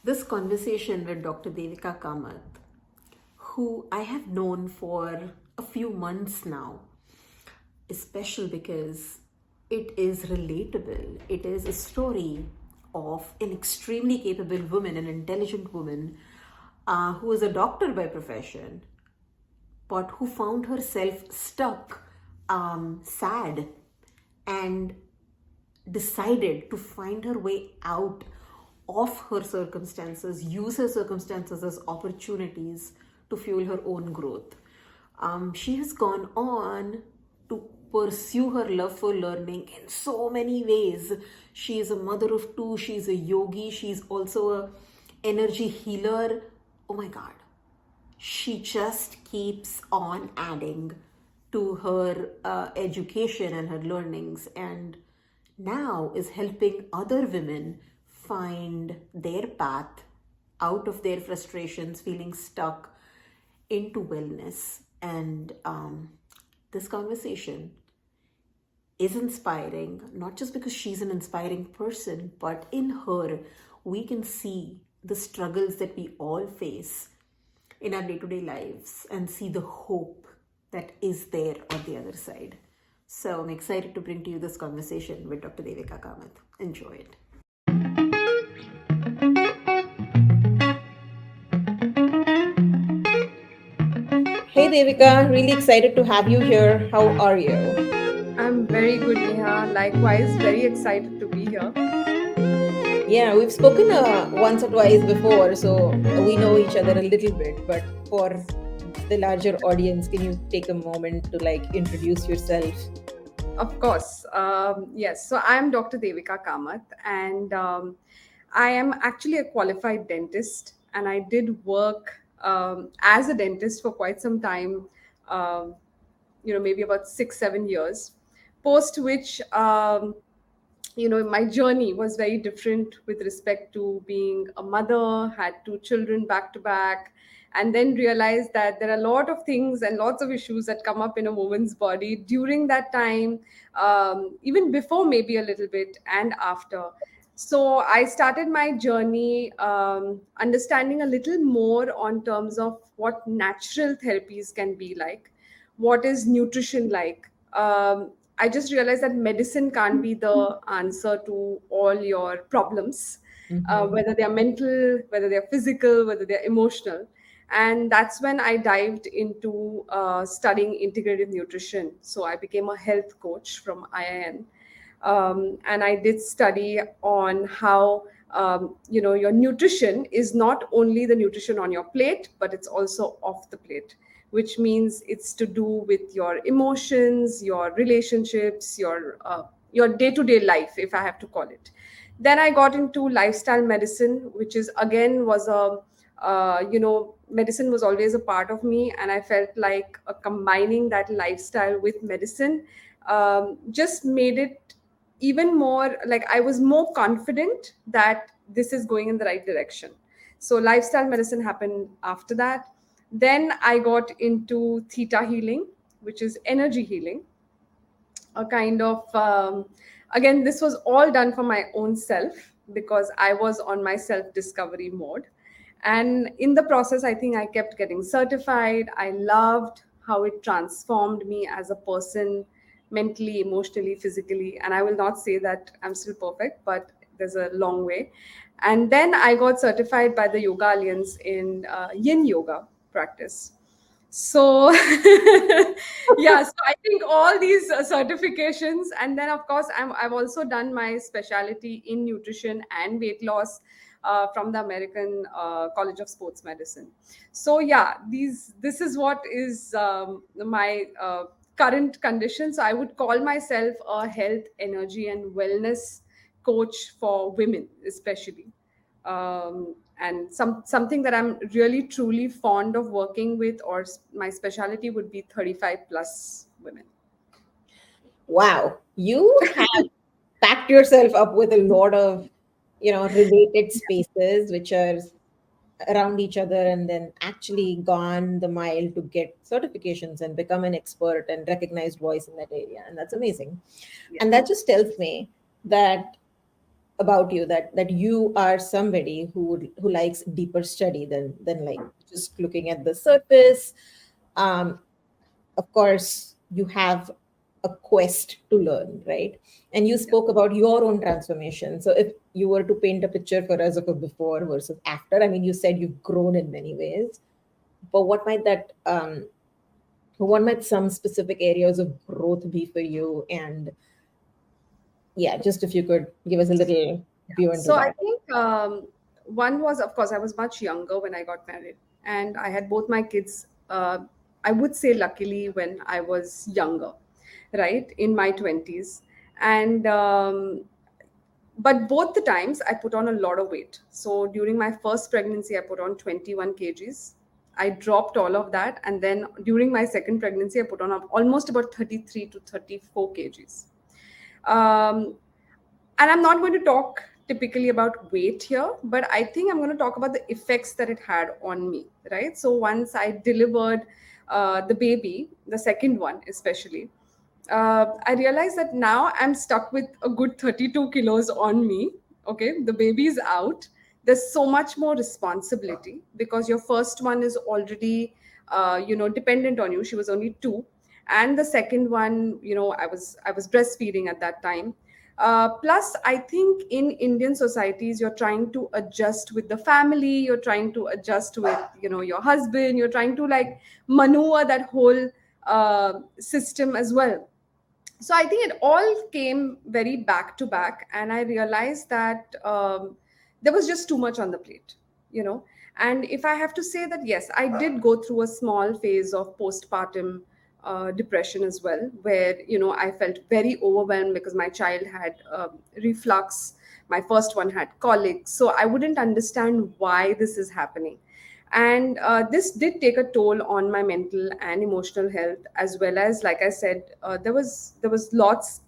This conversation with Dr. Devika Kamat, who I have known for a few months now, is special because it is relatable. It is a story of an extremely capable woman, an intelligent woman who is a doctor by profession, but who found herself stuck, sad, and decided to find her way out of her circumstances, use her circumstances as opportunities to fuel her own growth. She has gone on to pursue her love for learning in so many ways. She is a mother of two, she's a yogi, she's also a energy healer. Oh my god, she just keeps on adding to her education and her learnings, and now is helping other women find their path out of their frustrations, feeling stuck, into wellness. And this conversation is inspiring, not just because she's an inspiring person, but in her, we can see the struggles that we all face in our day to day lives and see the hope that is there on the other side. So I'm excited to bring to you this conversation with Dr. Devika Kamat. Enjoy it. Hey Devika, really excited to have you here. How are you? I'm very good, Neha. Likewise, very excited to be here. Yeah, we've spoken once or twice before, so we know each other a little bit. But for the larger audience, can you take a moment to introduce yourself? Of course. Yes. So I'm Dr. Devika Kamat, and I am actually a qualified dentist, and I did work as a dentist for quite some time. Um, Maybe about 6, 7 years. Post which, my journey was very different with respect to being a mother, had two children back to back, and then realized that there are a lot of things and lots of issues that come up in a woman's body during that time, even before maybe a little bit and after. So I started my journey understanding a little more on terms of what natural therapies can be like, what is nutrition like. I just realized that medicine can't be the answer to all your problems, Mm-hmm. whether they are mental, whether they are physical, whether they are emotional. And that's when I dived into studying integrative nutrition. So I became a health coach from IIN. And I did study on how your nutrition is not only the nutrition on your plate, but it's also off the plate, which means it's to do with your emotions, your relationships, your day-to-day life, if I have to call it. Then I got into lifestyle medicine, which is again was a medicine was always a part of me, and I felt like combining that lifestyle with medicine just made it even more, like I was more confident that this is going in the right direction. So lifestyle medicine happened after that. Then I got into theta healing, which is energy healing, a kind of again, this was all done for my own self because I was on my self discovery mode. And in the process, I think I kept getting certified. I loved how it transformed me as a person, mentally, emotionally, physically. And I will not say that I'm still perfect, but there's a long way. And then I got certified by the Yoga Alliance in yin yoga practice. So yeah, so I think all these certifications, and then of course I've also done my specialty in nutrition and weight loss from the American College of Sports Medicine. So yeah, this is what is my current condition. So I would call myself a health, energy, and wellness coach for women, especially. And something that I'm really truly fond of working with, or my specialty would be 35 plus women. Wow, you have packed yourself up with a lot of, related spaces which are around each other, and then actually gone the mile to get certifications and become an expert and recognized voice in that area. And that's amazing. Yeah. And that just tells me that about you that you are somebody who likes deeper study than like just looking at the surface. um of course you have a quest to learn, right? And you spoke about your own transformation. So if you were to paint a picture for us of a before versus after, I mean, you said you've grown in many ways, but what might some specific areas of growth be for you? And yeah, just if you could give us a little view into So I that. think one was, of course, I was much younger when I got married, and I had both my kids. I would say, luckily, when I was younger, right, in my 20s. And but both the times I put on a lot of weight. So during my first pregnancy, I put on 21 kgs. I dropped all of that, and then during my second pregnancy, I put on almost about 33 to 34 kgs. Um, and I'm not going to talk typically about weight here, but I think I'm going to talk about the effects that it had on me, right? So once I delivered the baby, the second one especially, I realized that now I'm stuck with a good 32 kilos on me. Okay, the baby is out. There's so much more responsibility because your first one is already, dependent on you. She was only 2, and the second one, I was breastfeeding at that time. Plus, I think in Indian societies, you're trying to adjust with the family. You're trying to adjust with, your husband. You're trying to like maneuver that whole system as well. So I think it all came very back to back, and I realized that there was just too much on the plate, you know. And if I have to say that, yes, I did go through a small phase of postpartum depression as well, where I felt very overwhelmed because my child had reflux, my first one had colic, so I wouldn't understand why this is happening. And this did take a toll on my mental and emotional health, as well as, like I said, there was lots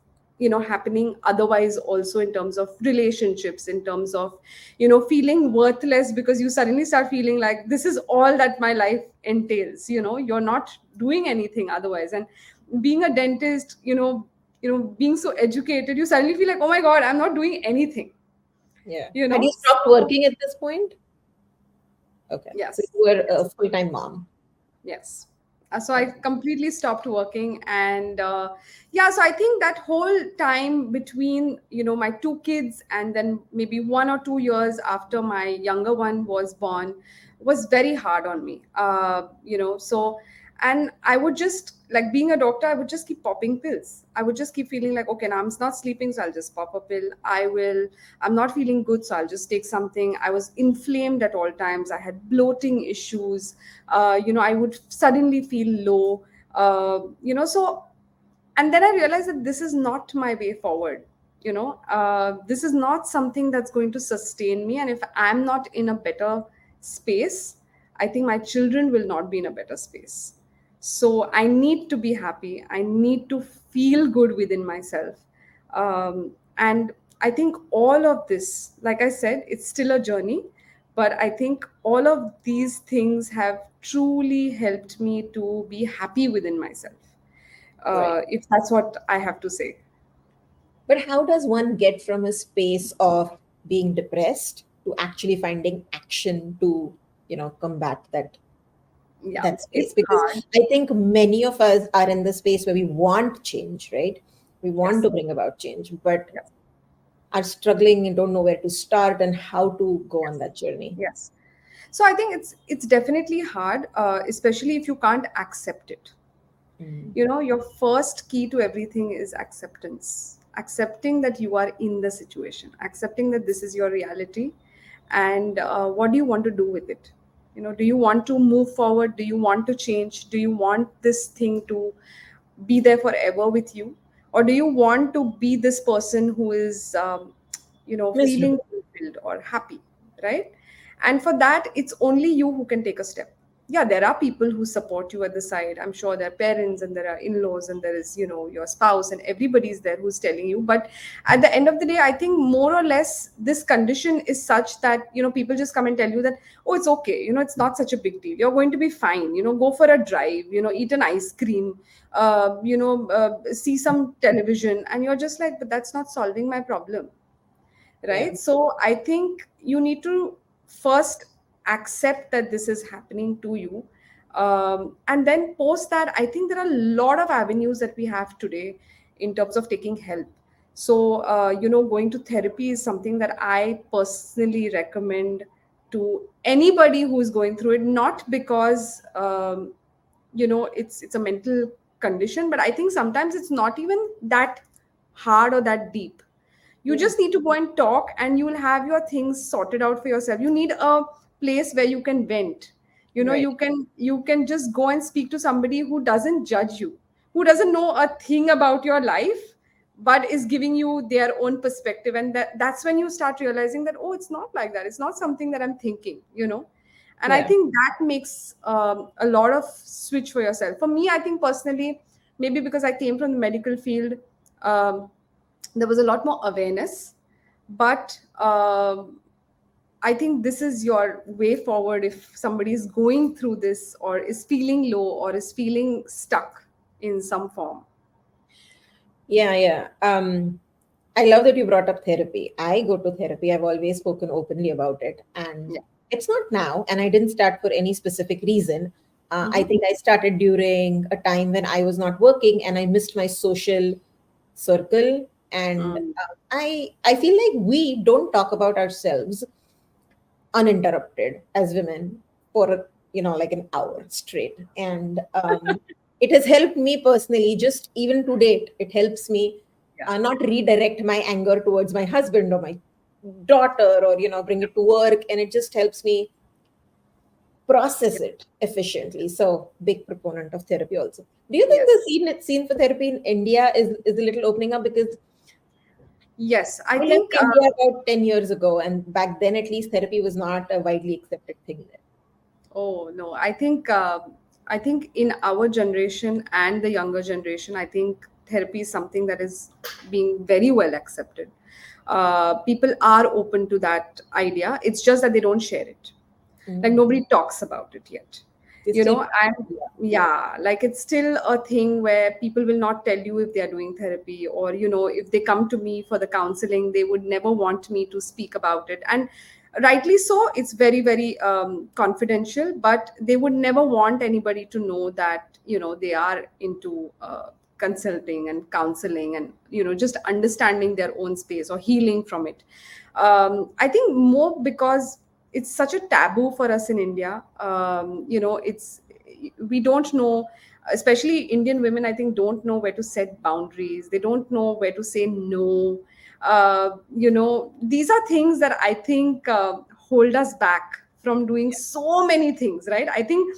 happening otherwise also, in terms of relationships, in terms of feeling worthless, because you suddenly start feeling like this is all that my life entails. You're not doing anything otherwise. And being a dentist, being so educated, you suddenly feel like, oh my god, I'm not doing anything. Yeah. you Had know you stopped so working at this point? Okay. So yes, you were a yes. full-time mom. Yes. So I Okay. completely stopped working, and yeah. So I think that whole time between my two kids, and then maybe 1 or 2 years after my younger one was born, was very hard on me. So, and I would just, like, being a doctor, I would just keep popping pills. I would just keep feeling like, okay, now I'm not sleeping, so I'll just pop a pill. I'm not feeling good, so I'll just take something. I was inflamed at all times. I had bloating issues. I would suddenly feel low. So, and then I realized that this is not my way forward. This is not something that's going to sustain me. And if I'm not in a better space, I think my children will not be in a better space. So I need to be happy. I need to feel good within myself. And I think all of this, like I said, it's still a journey, but I think all of these things have truly helped me to be happy within myself, Right. if that's what I have to say. But how does one get from a space of being depressed to actually finding action to, combat Yeah, that it's space? Because hard. I think many of us are in the space where we want change, right? We want Yes, to bring about change, but yes, are struggling and don't know where to start and how to go on yes, that journey. yes. So I think it's definitely hard, especially if you can't accept it. Mm. Your first key to everything is acceptance. Accepting that you are in the situation, accepting that this is your reality, and what do you want to do with it? Do you want to move forward? Do you want to change? Do you want this thing to be there forever with you, or do you want to be this person who is feeling Miserable. fulfilled or happy, right? And for that, it's only you who can take a step. Yeah, there are people who support you at the side. I'm sure there are parents, and there are in-laws, and there is your spouse, and everybody's there who's telling you. But at the end of the day, I think more or less this condition is such that people just come and tell you that, oh, it's okay, it's not such a big deal, you're going to be fine, go for a drive, eat an ice cream, see some television, and you're just like, but that's not solving my problem, Yeah. right? So I think you need to first accept that this is happening to you, and then post that. I think there are a lot of avenues that we have today in terms of taking help. So going to therapy is something that I personally recommend to anybody who is going through it, not because it's a mental condition, but I think sometimes it's not even that hard or that deep. You Yeah. just need to go and talk, and you will have your things sorted out for yourself. You need a place where you can vent. Right. You can just go and speak to somebody who doesn't judge you, who doesn't know a thing about your life, but is giving you their own perspective. And that's when you start realizing that, oh, it's not like that, it's not something that I'm thinking. And I Yeah. think that makes a lot of switch for yourself. For me, I think personally, maybe because I came from the medical field, um, there was a lot more awareness. But I think this is your way forward if somebody is going through this, or is feeling low, or is feeling stuck in some form. Yeah, yeah. I love that you brought up therapy. I go to therapy. I've always spoken openly about it. And Yeah. it's not now, and I didn't start for any specific reason. I Hmm. think I started during a time when I was not working and I missed my social circle. And Mm. I feel like we don't talk about ourselves uninterrupted as women for like an hour straight. And it has helped me personally, just even to date. It helps me Yeah. not redirect my anger towards my husband or my daughter, or bring it to work, and it just helps me Yeah. process it efficiently. So big proponent of therapy also. Do you think the Yes. scene for therapy in India is a little opening up? Because Yes, I I left think. India about 10 years ago, and back then at least therapy was not a widely accepted thing there. Oh no, I think in our generation and the younger generation, I think therapy is something that is being very well accepted. People are open to that idea. It's just that they don't share it. Like Mm. nobody talks about it yet. They You still, know, and yeah, like it's still a thing where people will not tell you if they are doing therapy, or if they come to me for the counseling, they would never want me to speak about it. And rightly so, it's very, very confidential, but they would never want anybody to know that they are into consulting and counseling, and just understanding their own space or healing from it. I think more because it's such a taboo for us in India. It's we don't know, especially Indian women, I think, don't know where to set boundaries. They don't know where to say no. These are things that I think hold us back from doing so many things, right? I think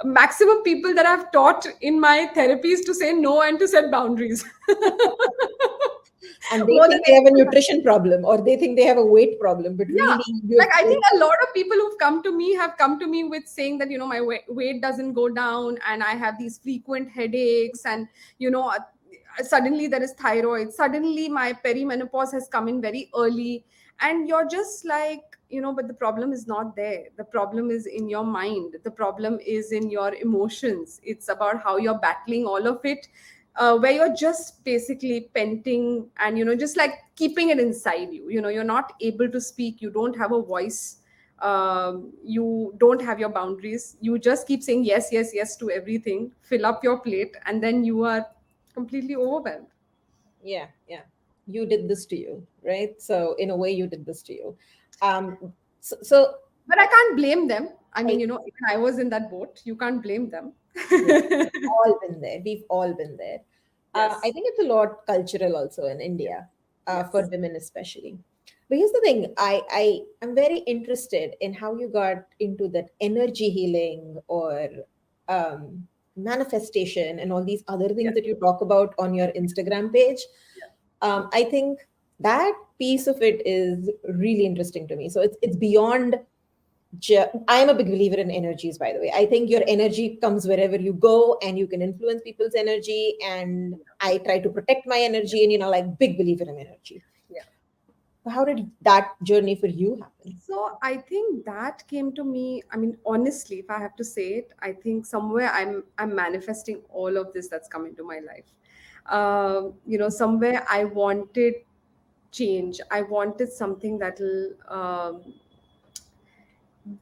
maximum people that I've taught in my therapies to say no and to set boundaries. and they More than think they have a anything. nutrition problem, or they think they have a weight problem, but Yeah, really you like have I told. think a lot of people who've come to me have come to me with saying that my weight doesn't go down, and I have these frequent headaches, and suddenly there is thyroid, suddenly my perimenopause has come in very early. And you're just like, but the problem is not there. The problem is in your mind, the problem is in your emotions. It's about how you're battling all of it, where you're just basically penting, and just like keeping it inside you. You're not able to speak, you don't have a voice, you don't have your boundaries, you just keep saying yes, yes, yes to everything, fill up your plate, and then you are completely overwhelmed. Yeah, yeah, you did this to you, right? So in a way you did this to you. So But I can't blame them. I I, mean, even I was in that boat, you can't blame them. yeah, all been there. We've all been there. I Yes. think it's a lot cultural also in India, for Yes. women especially. But here's the thing: I'm very interested in how you got into that energy healing, or manifestation, and all these other things Yes. that you talk about on your Instagram page. I think that piece of it is really interesting to me. So it's beyond. I am a big believer in energies, by the way. I think your energy comes wherever you go, and you can influence people's energy. And I try to protect my energy, and like big believer in energy. Yeah. How did that journey for you happen? So I think that came to me. I mean, honestly, if I have to say it, I think somewhere I'm manifesting all of this that's come into my life. Somewhere I wanted change. I wanted something that'll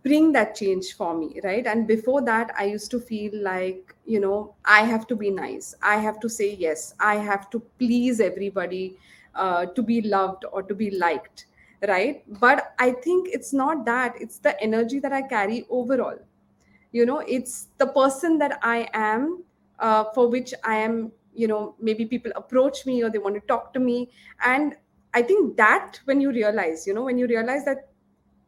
bring that change for me, right? And before that, I used to feel like, I have to be nice, I have to say yes, I have to please everybody, to be loved or to be liked, right? But I think it's not that, it's the energy that I carry overall. It's the person that I am, for which I am, maybe people approach me or they want to talk to me. And I think that when you realize that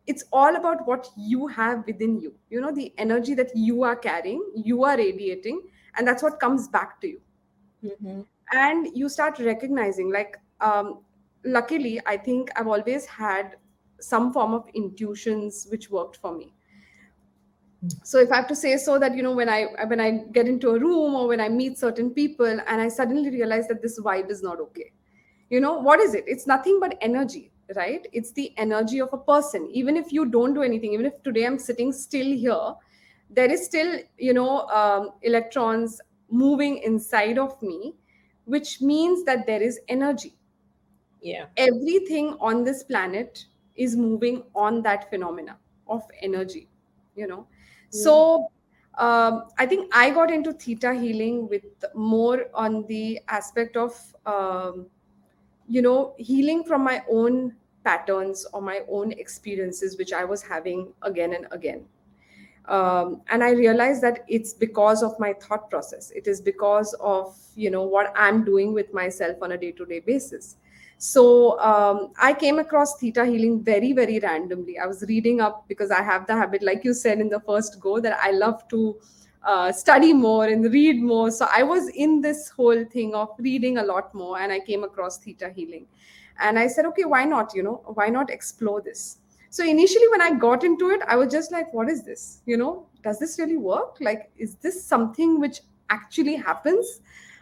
it's all about what you have within you, the energy that you are carrying, you are radiating, and that's what comes back to you. Mm-hmm. And you start recognizing, like, luckily, I think I've always had some form of intuitions which worked for me. So if I have to say so, that when I get into a room or when I meet certain people and I suddenly realize that this vibe is not okay, what is it? It's nothing but energy, right? It's the energy of a person. Even if you don't do anything, even if today I'm sitting still here, there is still electrons moving inside of me, which means that there is energy. Yeah. Everything on this planet is moving on that phenomena of energy, you know Yeah. so I think I got into theta healing with more on the aspect of healing from my own patterns or my own experiences which I was having again and again. And I realized that it's because of my thought process, it is because of what I'm doing with myself on a day-to-day basis. So I came across theta healing very, very randomly. I was reading up because I have the habit, like you said in the first go, that I love to study more and read more. So I was in this whole thing of reading a lot more, and I came across theta healing, and I said, okay, why not, why not explore this? So initially, when I got into it, I was just like, what is this? Does this really work? Like, is this something which actually happens?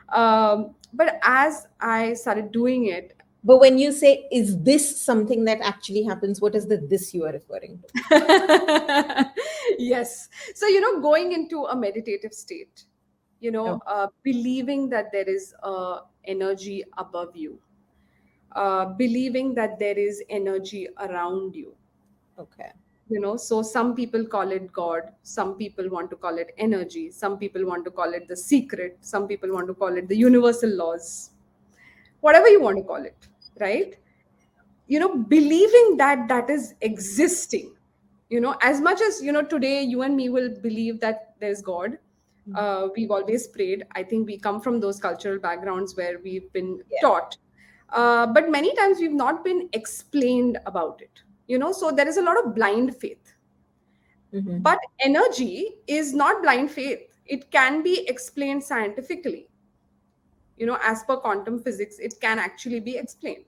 But as I started doing it, But when you say, is this something that actually happens, what is the this you are referring to? yes. So, going into a meditative state, Oh, believing that there is energy above you, believing that there is energy around you. okay. So some people call it God, some people want to call it energy, some people want to call it the secret, some people want to call it the universal laws, whatever you want to call it, right? Believing that that is existing, as much as today you and me will believe that there's God. Mhm. We've always prayed. I think we come from those cultural backgrounds where we've been Yeah. taught, but many times we've not been explained about it. So there is a lot of blind faith. Hmm. But energy is not blind faith. It can be explained scientifically. As per quantum physics, it can actually be explained.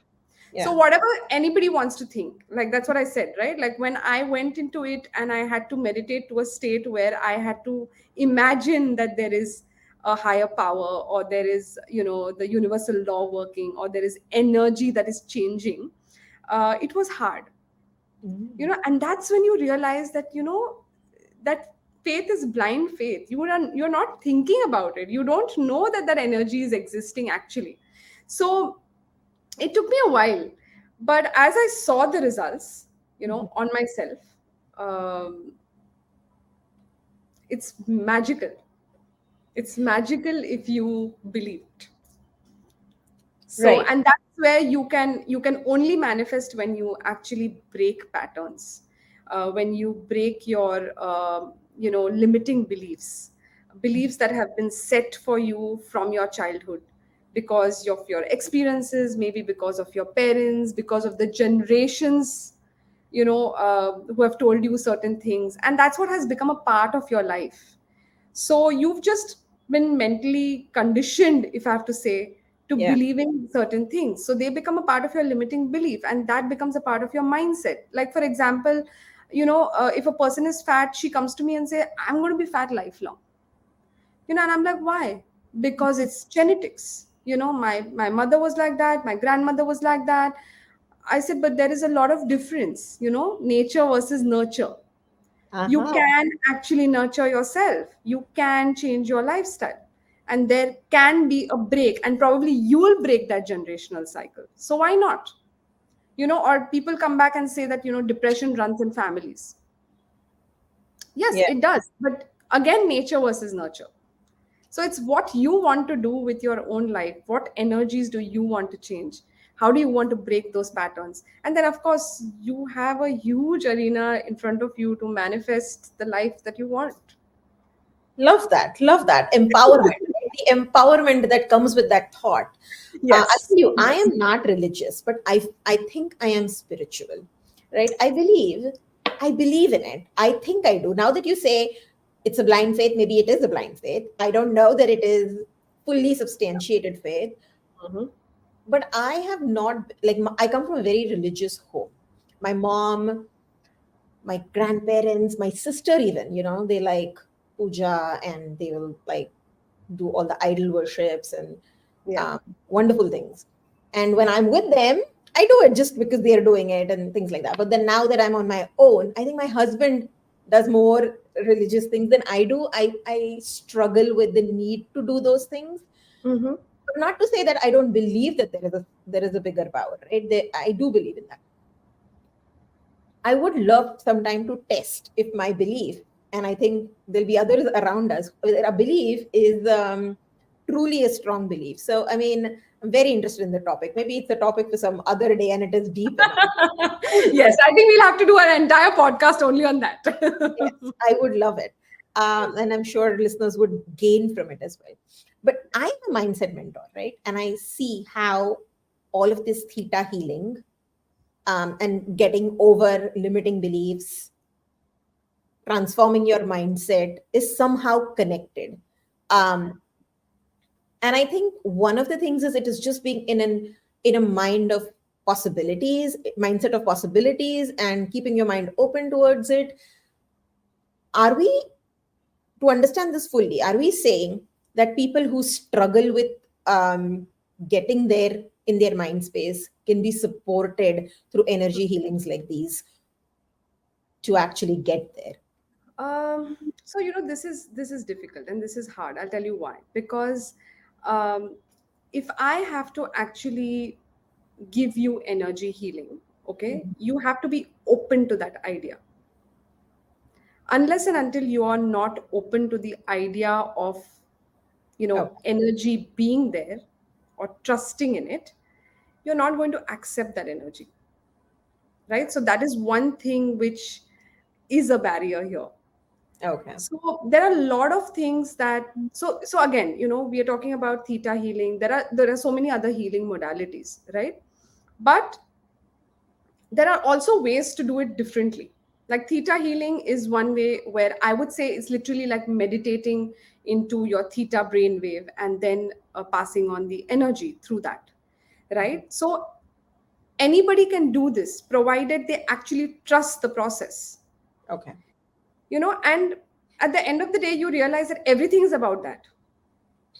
So Yeah. whatever anybody wants to think, like that's what I said, right? Like when I went into it and I had to meditate to a state where I had to imagine that there is a higher power, or there is, the universal law working, or there is energy that is changing, it was hard. Mm. And that's when you realize that that faith is blind faith. You're not thinking about it, you don't know that that energy is existing actually. So it took me a while, but as I saw the results, Mhm. on myself, um, it's magical. It's magical if you believe it. So, Right. and that's where you can only manifest when you actually break patterns, when you break your limiting beliefs that have been set for you from your childhood, because of your experiences, maybe because of your parents, because of the generations who have told you certain things, and that's what has become a part of your life. So you've just been mentally conditioned, if I have to say, to Yeah. believing certain things. So they become a part of your limiting belief, and that becomes a part of your mindset. Like, for example, if a person is fat, she comes to me and say, I'm going to be fat lifelong. And I'm like, why? Because it's genetics. My mother was like that, my grandmother was like that. I said, but there is a lot of difference, nature versus nurture. You Uh-huh. can actually nurture yourself, you can change your lifestyle, and there can be a break, and probably you will break that generational cycle. So why not? Or people come back and say that, depression runs in families. Yes, Yeah. it does. But again, nature versus nurture. So it's what you want to do with your own life. What energies do you want to change? How do you want to break those patterns? And then, of course, you have a huge arena in front of you to manifest the life that you want. Love that. Love that. Empowerment. Right? The empowerment that comes with that thought. I'll Yes. tell you, I Yes. am not religious, but I think I am spiritual. Right? I believe in it. I think I do. Now that you say it's a blind faith, maybe it is a blind faith. I don't know that it is fully substantiated faith, Mhm. but I have not like I come from a very religious home. My mom, my grandparents, my sister, even, they like puja, and they will like do all the idol worships and Yeah. um, wonderful things. And when I'm with them, I do it just because they're doing it and things like that. But then now that I'm on my own, I think my husband does more religious things than I do. I struggle with the need to do those things. Hmm. But not to say that I don't believe that there is a bigger power, right? I do believe in that. I would love sometime to test if my belief, and I think there'll be others around us, whether a belief is truly a strong belief. So, I mean, I'm very interested in the topic. Maybe it's a topic for some other day and it is deep enough. Yes, I think we'll have to do an entire podcast only on that. Yes, I would love it. And I'm sure listeners would gain from it as well. But I'm a mindset mentor, right? And I see how all of this theta healing and getting over limiting beliefs, transforming your mindset is somehow connected. Um, and I think one of the things is it is just being in a mind of possibilities, mindset of possibilities, and keeping your mind open towards it. Are we, to understand this fully, are we saying that people who struggle with getting there in their mind space can be supported through energy healings like these to actually get there? So this is difficult and this is hard. I'll tell you why. Because um, if I have to actually give you energy healing, okay, Mhm. you have to be open to that idea. Unless and until you are not open to the idea of Okay. energy being there or trusting in it, you're not going to accept that energy, right? So that is one thing which is a barrier here. Okay. So there are a lot of things that, so again, we are talking about theta healing. There are so many other healing modalities, right? But there are also ways to do it differently. Like theta healing is one way, where I would say it's literally like meditating into your theta brain wave and then passing on the energy through that, right? So anybody can do this provided they actually trust the process. Okay. And at the end of the day, you realize that everything is about that.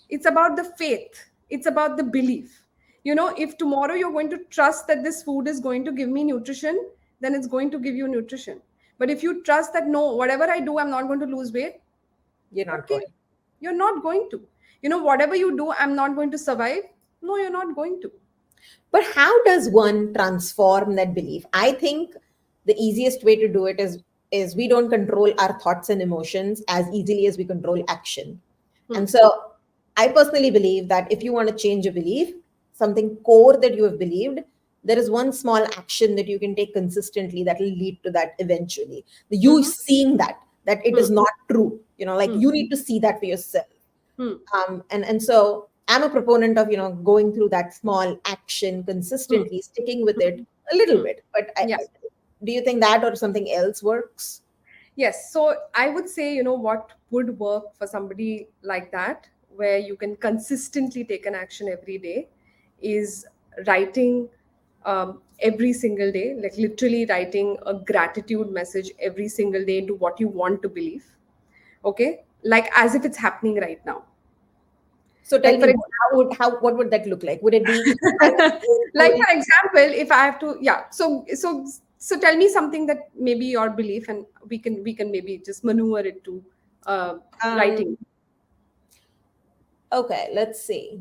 It's about the faith, it's about the belief. If tomorrow you're going to trust that this food is going to give me nutrition, then it's going to give you nutrition. But if you trust that, no, whatever I do, I'm not going to lose weight, You're not okay, going. you're not going to. Whatever you do, I'm not going to survive. No, you're not going to. But how does one transform that belief? I think the easiest way to do it is we don't control our thoughts and emotions as easily as we control action. Hmm. And so I personally believe that if you want to change a belief, something core that you have believed, there is one small action that you can take consistently that will lead to that eventually. You Mm-hmm. seeing that it Hmm. is not true. Like Hmm. you need to see that for yourself. Hmm. And so I'm a proponent of going through that small action Hmm. consistently, sticking with it a little Hmm. bit. But Yeah. do you think that or something else works? Yes. So I would say, what would work for somebody like that, where you can consistently take an action every day, is writing every single day, like literally writing a gratitude message every single day into what you want to believe. Okay. Like as if it's happening right now. So tell Like, me for more. What would that look like? Would it be I'm like going for example, if I have to, yeah, so tell me something that maybe your belief, and we can maybe just maneuver it to uh, to writing. okay, let's see.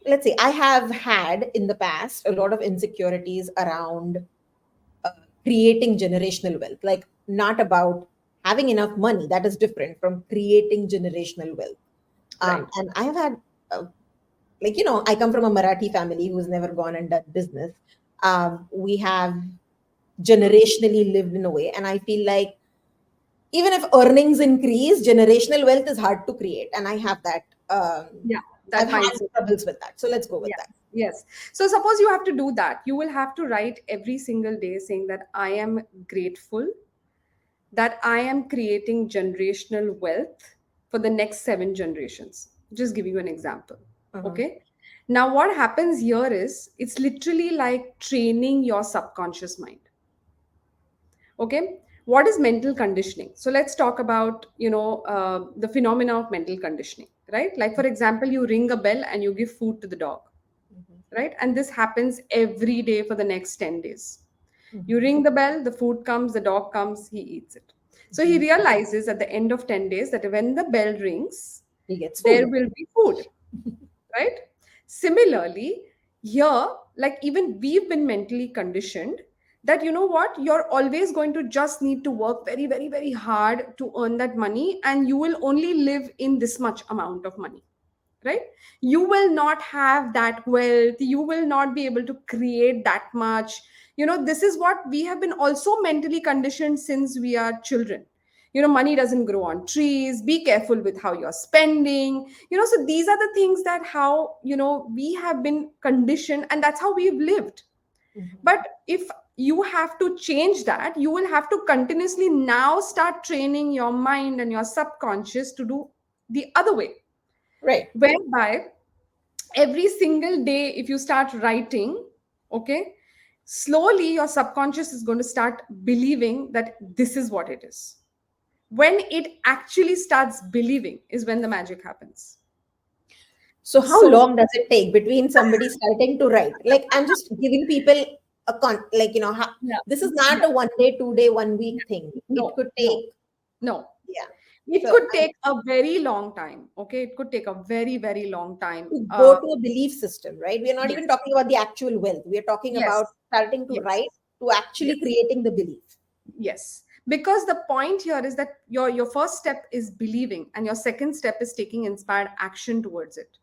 let's say I have had in the past a lot of insecurities around uh, creating generational wealth, like not about having enough money. That is different from creating generational wealth. Right. And I have had, uh, like, I come from a Marathi family who's never gone and done business. We have generationally lived in a way, and I feel like even if earnings increase, generational wealth is hard to create, and I have that. Yeah, I've that had mindset. troubles with that, so let's go with Yes, that. yes. So suppose you have to do that. You will have to write every single day saying that I am grateful that I am creating generational wealth for the next 7 generations. Just give you an example. Uh-huh. Okay. Now, what happens here is it's literally like training your subconscious mind. Okay. What is mental conditioning? So let's talk about, the phenomena of mental conditioning, right? Like, for example, you ring a bell and you give food to the dog, Mhm. right? And this happens every day for the next 10 days. You Mhm. ring the bell, the food comes, the dog comes, he eats it. So he Mhm. realizes at the end of 10 days that when the bell rings, He gets there food. will be food, right? Similarly, here, like even we've been mentally conditioned that you know what, you're always going to just need to work very, very, very hard to earn that money, and you will only live in this much amount of money, right? You will not have that wealth, you will not be able to create that much. This is what we have been also mentally conditioned since we are children. Money doesn't grow on trees, be careful with how you're spending. So these are the things that how we have been conditioned, and that's how we've lived. Mhm. But if you have to change that, you will have to continuously now start training your mind and your subconscious to do the other way, Right. whereby every single day if you start writing, okay, slowly your subconscious is going to start believing that this is what it is. When it actually starts believing is when the magic happens. So how So long does it take between somebody starting to write? Like, I'm just giving people a like, yeah, this is not yeah, a 1 day, 2 day, 1 week thing. It no, could no, take, no. yeah. It So could take a very long time. Okay, it could take a very, very long time. to go to a belief system, right? We are not even Yes, talking about the actual wealth. We are talking about yes, starting to yes, write to actually yes. creating the belief. Yes, because the point here is that your first step is believing, and your second step is taking inspired action towards it.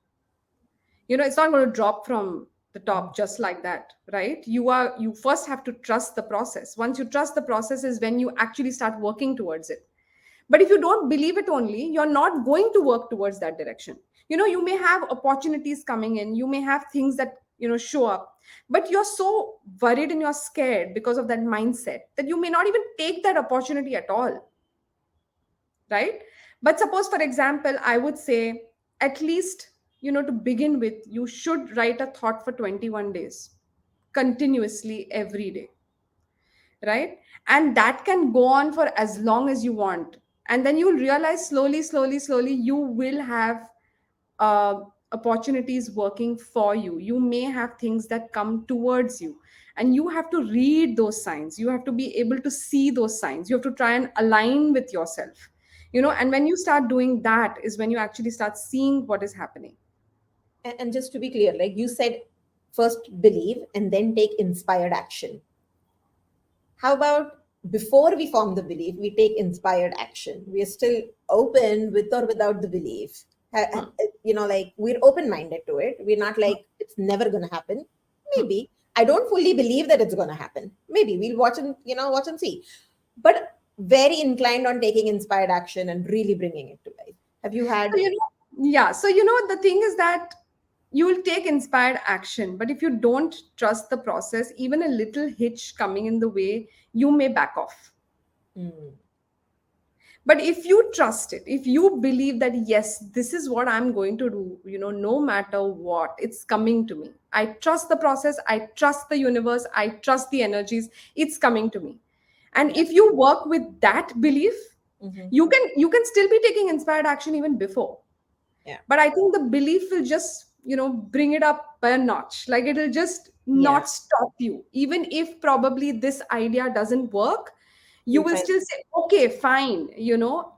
It's not going to drop from the Mhm. top just like that, right? You first have to trust the process. Once you trust the process is when you actually start working towards it. But if you don't believe it only, you're not going to work towards that direction. You may have opportunities coming in, you may have things that show up, but you're so worried and you're scared because of that mindset that you may not even take that opportunity at all, right? But suppose, for example, I would say at least, to begin with, you should write a thought for 21 days continuously every day, right? And that can go on for as long as you want. And then you'll realize slowly, slowly, slowly, you will have uh, opportunities working for you. You may have things that come towards you, and you have to read those signs. You have to be able to see those signs. You have to try and align with yourself. Yeah. And when you start doing that, is when you actually start seeing what is happening. And just to be clear, like you said, first believe and then take inspired action. How about before we form the belief, we take inspired action? We are still open with or without the belief. Hmm. Like we're open minded to it. We're not like it's never going to happen. Maybe. I don't fully believe that it's going to happen. Maybe we'll watch and see. But very inclined on taking inspired action and really bringing it to life. Have you So, had? yeah. So, the thing is that you will take inspired action, but if you don't trust the process, even a little hitch coming in the way, you may back off. Hmm. But if you trust it, if you believe that, yes, this is what I'm going to do, no matter what, it's coming to me. I trust the process, I trust the universe, I trust the energies, it's coming to me. And Yeah. if you work with that belief, Hmm. you can still be taking inspired action even before. Yeah. But I think the belief will just bring it up by a notch, like it'll just Yeah. not stop you. Even if probably this idea doesn't work, you You'll will find. still say, okay, fine,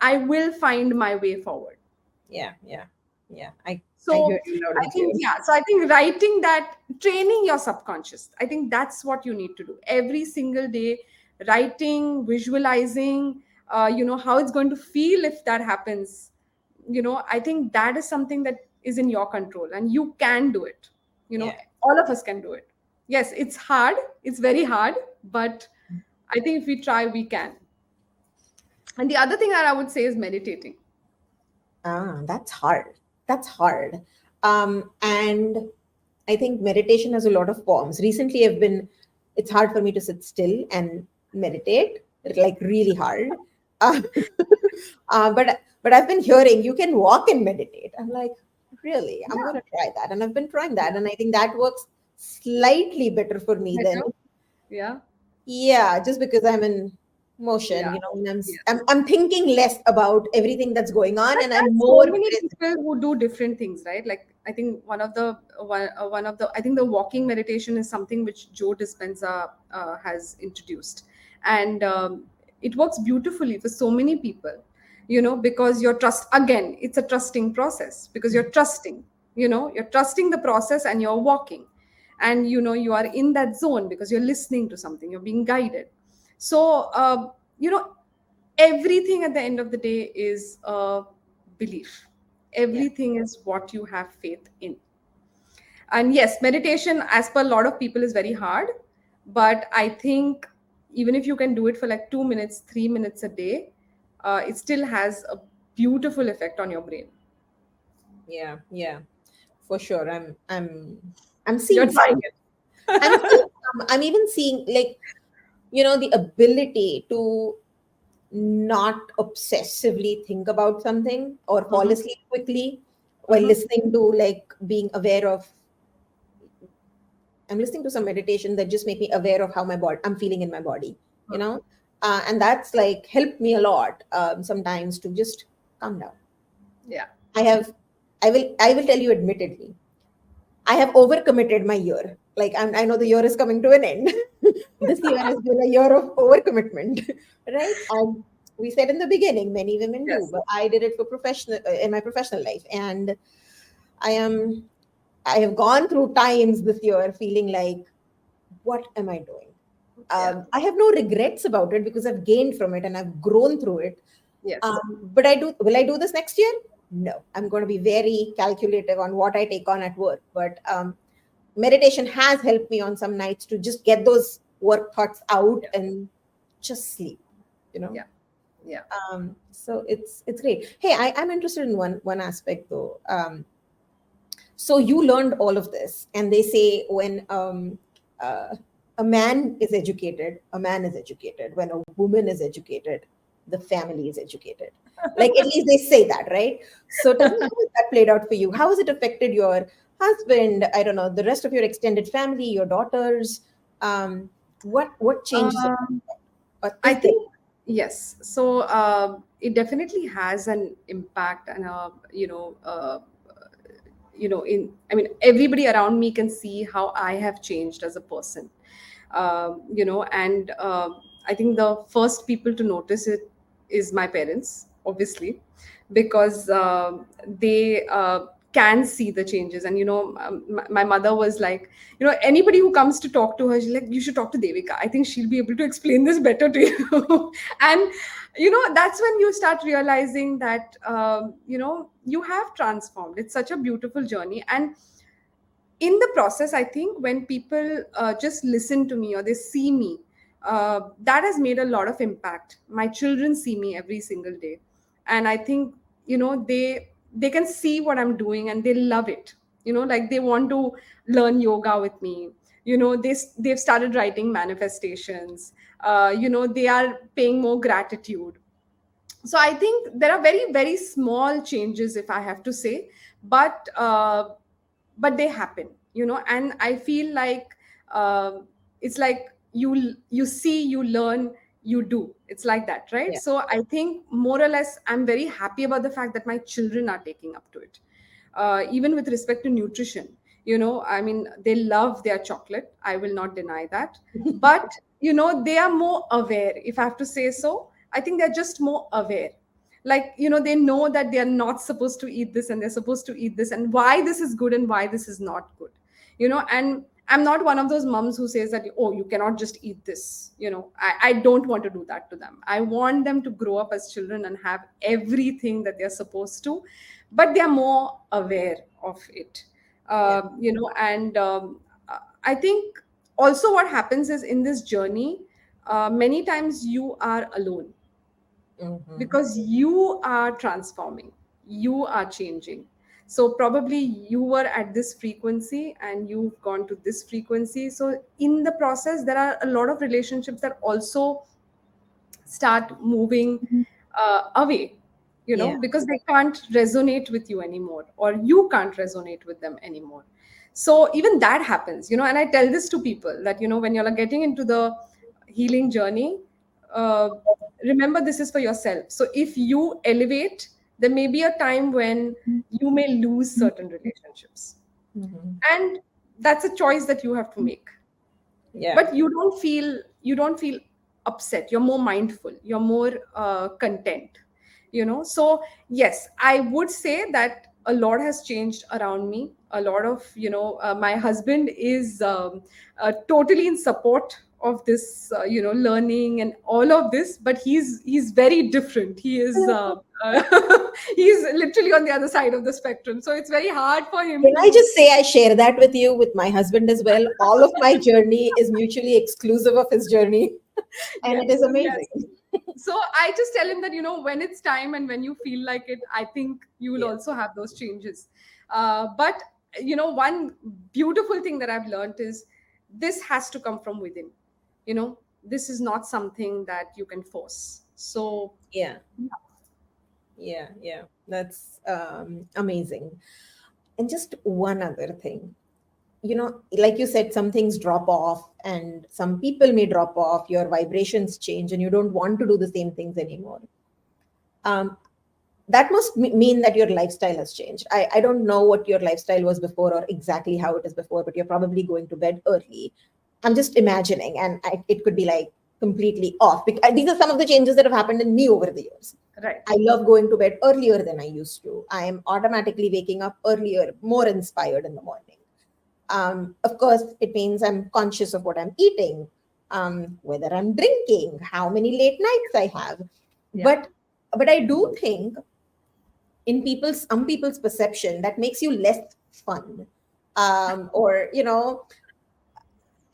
I will find my way forward. Yeah. Yeah. Yeah. I I hear So you loud I and clear. think, yeah, so I think writing that, training your subconscious, I think that's what you need to do every single day. Writing, visualizing, how it's going to feel if that happens. I think that is something that is in your control and you can do it. Yeah. All of us can do it. Yes, it's hard, it's very hard, but I think if we try, we can. And the other thing that I would say is meditating. Ah, that's hard. That's hard. And I think meditation has a lot of forms. Recently, it's hard for me to sit still and meditate. It's like really hard. Uh, but I've been hearing you can walk and meditate. I'm like, really? I'm Yeah, going to try that. And I've been trying that. yeah, And I think that works slightly better for me than, better. Yeah, yeah, just because I'm in motion, yeah, and yeah. I'm thinking less about everything that's going on But and there I'm are so more many present. people who do different things, right? Like I think one of the I think the walking meditation is something which Joe Dispenza has introduced, and it works beautifully for so many people. Because you're trust again, it's a trusting process because you're trusting. You're trusting the process and you're walking, and you are in that zone because you're listening to something, you're being guided. So you know everything at the end of the day is a belief. Yeah. Everything is what you have faith in. And yes, meditation, as per a lot of people, is very hard, but I think even if you can do it for like 2 minutes, 3 minutes a day, it still has a beautiful effect on your brain. Yeah, yeah, for sure. I'm You're seeing trying some. it. I'm seeing some. I'm even seeing, like, the ability to not obsessively think about something or fall Mhm, asleep quickly while mhm. listening to, like, being aware of. I'm listening to some meditation that just make me aware of how I'm feeling in my body, and that's like helped me a lot, sometimes, to just calm down. Yeah. I have, I will tell you admittedly, I have overcommitted my year. Like, I know the year is coming to an end. This year has been a year of overcommitment, right? And we said in the beginning, many women do, Yes. but I did it for professional in my professional life, and I am I have gone through times this year feeling like, what am I doing? Yeah. I have no regrets about it because I've gained from it and I've grown through it. Yes. But will I do this next year? No, I'm going to be very calculative on what I take on at work. But meditation has helped me on some nights to just get those work thoughts out Yeah. and just sleep. You know. Yeah. Yeah. So it's great. Hey, I'm interested in one aspect though. So you learned all of this, and they say when uh, a man is educated, a man is educated. When a woman is educated, the family is educated. Like, at least they say that, right? So tell me, how has that played out for you? How has it affected your husband? I don't know, the rest of your extended family, your daughters. What changes it? Um, Or I is there? think yes. So it definitely has an impact, and in I mean, everybody around me can see how I have changed as a person. And I think the first people to notice it is my parents, obviously, because they can see the changes. And my mother was like, anybody who comes to talk to her, she's like, you should talk to Devika. I think she'll be able to explain this better to you. And that's when you start realizing that you have transformed. It's such a beautiful journey. And in the process, I think when people just listen to me or they see me, that has made a lot of impact. My children see me every single day, and I think they can see what I'm doing and they love it. Like they want to learn yoga with me. They've started writing manifestations. They are paying more gratitude. So I think there are very very small changes, if I have to say, but they happen. And I feel like it's like you see, you learn, you do. It's like that, right? Yeah. So I think more or less I'm very happy about the fact that my children are taking up to it. Even with respect to nutrition, I mean, they love their chocolate, I will not deny that. But they are more aware, if I have to say so. I think they're just more aware. Like, they know that they are not supposed to eat this and they're supposed to eat this, and why this is good and why this is not good. And I'm not one of those moms who says that, oh, you cannot just eat this. I don't want to do that to them. I want them to grow up as children and have everything that they're supposed to, but they're more aware of it. Yeah. And I think also what happens is, in this journey, many times you are alone, Mm-hmm. because you are transforming, you are changing. So probably you were at this frequency and you've gone to this frequency. So in the process, there are a lot of relationships that also start moving away, Yeah. because they can't resonate with you anymore, or you can't resonate with them anymore. So even that happens, and I tell this to people that, when you're getting into the healing journey, uh, remember, this is for yourself. So if you elevate, there may be a time when you may lose certain relationships, Mm-hmm. and that's a choice that you have to make. Yeah. But you don't feel upset, you're more mindful, you're more content. So yes, I would say that a lot has changed around me. A lot of, my husband is totally in support of this, learning and all of this, but he's very different. He is he's literally on the other side of the spectrum, so it's very hard for him Can I to. just say I share that with you with my husband as well? All of my journey is mutually exclusive of his journey, and it is Yes, yes. amazing. So I just tell him that, when it's time and when you feel like it, I think you will Yeah. also have those changes. But one beautiful thing that I've learned is, this has to come from within. This is not something that you can force. So Yeah. Yeah. Yeah. That's amazing. And just one other thing, like you said, some things drop off and some people may drop off, your vibrations change, and you don't want to do the same things anymore. Um, that must mean that your lifestyle has changed. I don't know what your lifestyle was before or exactly how it is before, but you're probably going to bed early. I'm just imagining, and it could be like completely off. Because these are some of the changes that have happened in me over the years. right. I love going to bed earlier than I used to. I am automatically waking up earlier, more inspired in the morning. Of course, it means I'm conscious of what I'm eating, whether I'm drinking, how many late nights I have. Yeah. But I do think in some people's perception that makes you less fun. Or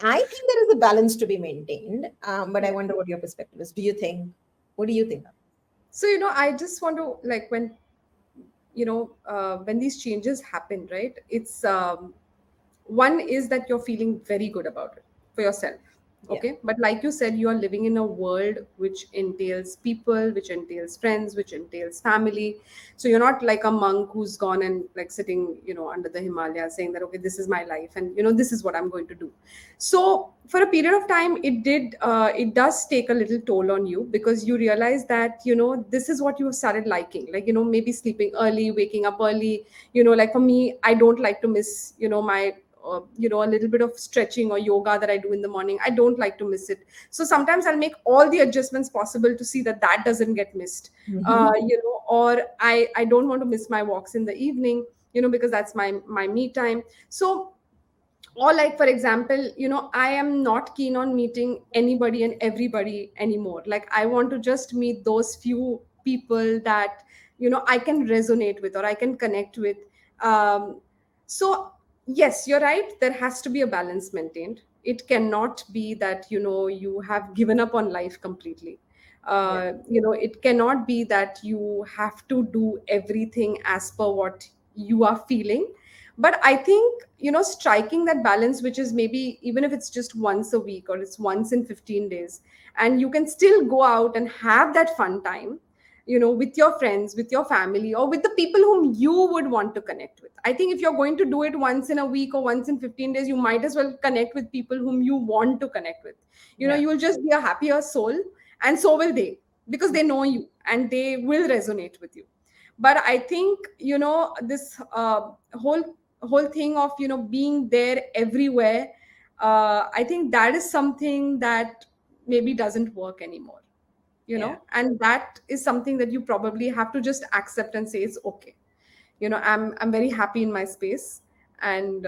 I think there is a balance to be maintained. But I Yeah. wonder what your perspective is. What do you think? So, I just want to, like, when these changes happen, right? It's one is that you're feeling very good about it for yourself. Yeah. Okay, but like you said, you are living in a world which entails people, which entails friends, which entails family. So you're not like a monk who's gone and like sitting, under the Himalayas, saying that, okay, this is my life and this is what I'm going to do. So for a period of time, it does take a little toll on you, because you realize that, this is what you have started liking, like, maybe sleeping early, waking up early. Like for me, I don't like to miss, my a little bit of stretching or yoga that I do in the morning. I don't like to miss it. So sometimes I'll make all the adjustments possible to see that that doesn't get missed. Mm-hmm. Or I don't want to miss my walks in the evening, because that's my me time. So, or like, for example, I am not keen on meeting anybody and everybody anymore. Like, I want to just meet those few people that I can resonate with or I can connect with. So yes, you're right, there has to be a balance maintained. It cannot be that you have given up on life completely. Yeah. It cannot be that you have to do everything as per what you are feeling. But I think, striking that balance, which is maybe even if it's just once a week or it's once in 15 days, and you can still go out and have that fun time, with your friends, with your family, or with the people whom you would want to connect with. I think if you're going to do it once in a week or once in 15 days, you might as well connect with people whom you want to connect with. Yeah. You'll just be a happier soul, and so will they, because they know you and they will resonate with you. But I think, this whole thing of being there everywhere, I think that is something that maybe doesn't work anymore. Yeah. and that is something that you probably have to just accept and say it's okay. I'm very happy in my space, and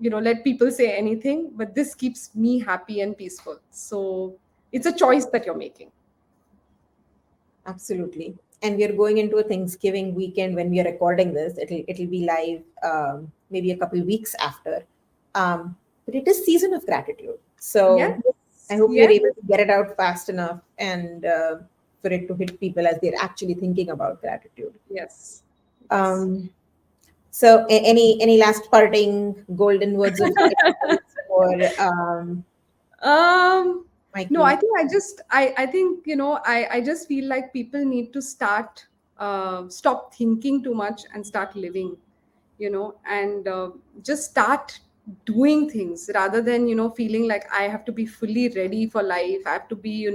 let people say anything, but this keeps me happy and peaceful. So it's a choice that you're making. Absolutely. And we are going into a Thanksgiving weekend when we are recording this. It'll be live maybe a couple weeks after. But it is season of gratitude. Yes, So I hope we are yes, able to get it out fast enough and for it to hit people as they're actually thinking about gratitude. yes, yes. Um, so any last parting golden words of advice for Um, my no, I crew? think I think, I just feel like people need to stop thinking too much and start living, and just start doing things rather than, feeling like I have to be fully ready for life. I have to be,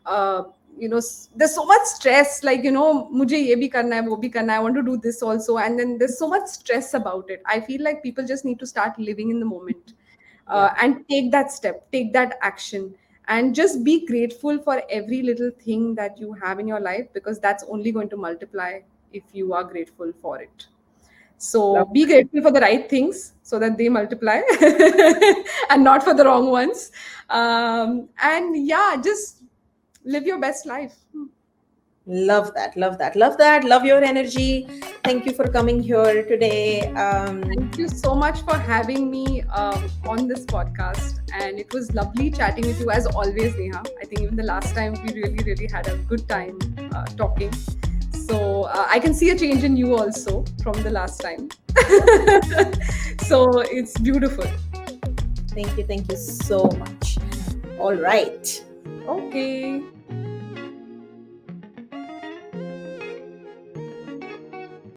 uh, there's so much stress, like, mujhe ye bhi karna hai, wo bhi karna hai, I want to do this also. And then there's so much stress about it. I feel like people just need to start living in the moment, Yeah. and take that step, take that action, and just be grateful for every little thing that you have in your life, because that's only going to multiply if you are grateful for it. So Love be grateful for the right things so that they multiply and not for the wrong ones. And yeah, just live your best life. Love that, love that, love that, love your energy. Thank you for coming here today. Thank you so much for having me on this podcast. And it was lovely chatting with you as always, Neha. I think even the last time we really, really had a good time talking. So I can see a change in you also from the last time. So it's beautiful. Thank you so much. All right. Okay.